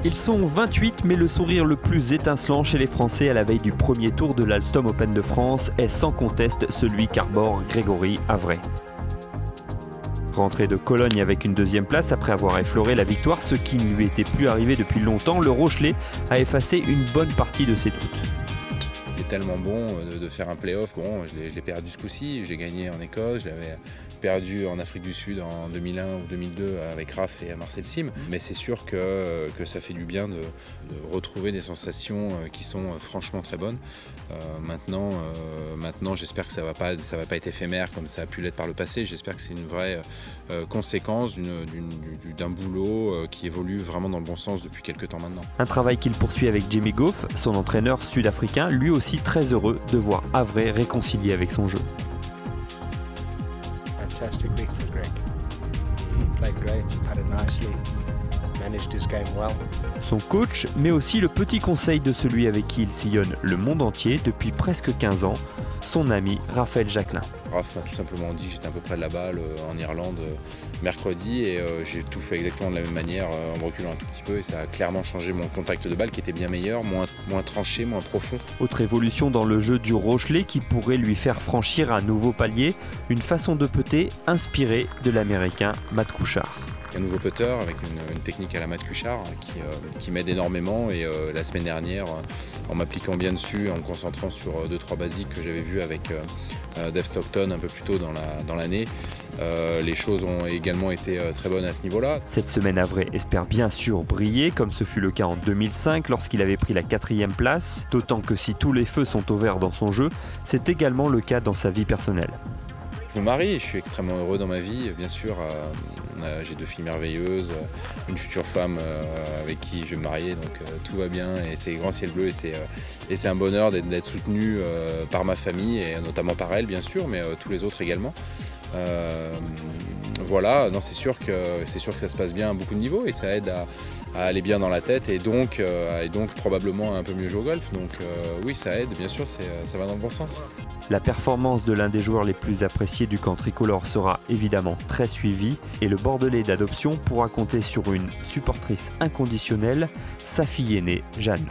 Ils sont 28, mais le sourire le plus étincelant chez les Français à la veille du premier tour de l'Alstom Open de France est sans conteste celui qu'arbore Grégory Avray. Rentré de Cologne avec une deuxième place après avoir effleuré la victoire, ce qui ne lui était plus arrivé depuis longtemps, le Rochelet a effacé une bonne partie de ses doutes. C'est tellement bon de faire un play-off. Bon, je l'ai perdu ce coup-ci, j'ai gagné en Écosse, je l'avais perdu en Afrique du Sud en 2001 ou 2002 avec Raph et Marcel Sim. Mais c'est sûr que ça fait du bien de retrouver des sensations qui sont franchement très bonnes. Maintenant, j'espère que ça va pas être éphémère comme ça a pu l'être par le passé. J'espère que c'est une vraie conséquence d'un boulot qui évolue vraiment dans le bon sens depuis quelques temps maintenant. Un travail qu'il poursuit avec Jimmy Goff, son entraîneur sud-africain, lui aussi très heureux de voir Avray réconcilié avec son jeu. Fantastic week for Greg. He played great, had it nicely, managed his game well. Son coach, mais aussi le petit conseil de celui avec qui il sillonne le monde entier depuis presque 15 ans, son ami Raphaël Jacquelin. Raph m'a tout simplement dit que j'étais un peu près de la balle en Irlande mercredi et j'ai tout fait exactement de la même manière en me reculant un tout petit peu et ça a clairement changé mon contact de balle qui était bien meilleur, moins tranché, moins profond. Autre évolution dans le jeu du Rochelet qui pourrait lui faire franchir un nouveau palier, une façon de putter inspirée de l'américain Matt Kuchar. Un nouveau putter avec une technique à la Matt Kuchar qui m'aide énormément et la semaine dernière en m'appliquant bien dessus, en me concentrant sur 2-3 basiques que j'avais vues avec Dave Stockton un peu plus tôt dans l'année, les choses ont également été très bonnes à ce niveau-là. Cette semaine, Avray espère bien sûr briller comme ce fut le cas en 2005 lorsqu'il avait pris la 4e place, d'autant que si tous les feux sont au vert dans son jeu, c'est également le cas dans sa vie personnelle. Je me marie, je suis extrêmement heureux dans ma vie, bien sûr. J'ai 2 filles merveilleuses, une future femme avec qui je vais me marier, donc tout va bien et c'est grand ciel bleu et c'est un bonheur d'être soutenu par ma famille et notamment par elle bien sûr, mais tous les autres également. Voilà, non, c'est sûr que ça se passe bien à beaucoup de niveaux et ça aide à aller bien dans la tête et donc probablement un peu mieux jouer au golf. Donc oui, ça aide, bien sûr, ça va dans le bon sens. La performance de l'un des joueurs les plus appréciés du camp tricolore sera évidemment très suivie et le Bordelais d'adoption pourra compter sur une supportrice inconditionnelle, sa fille aînée, Jeanne.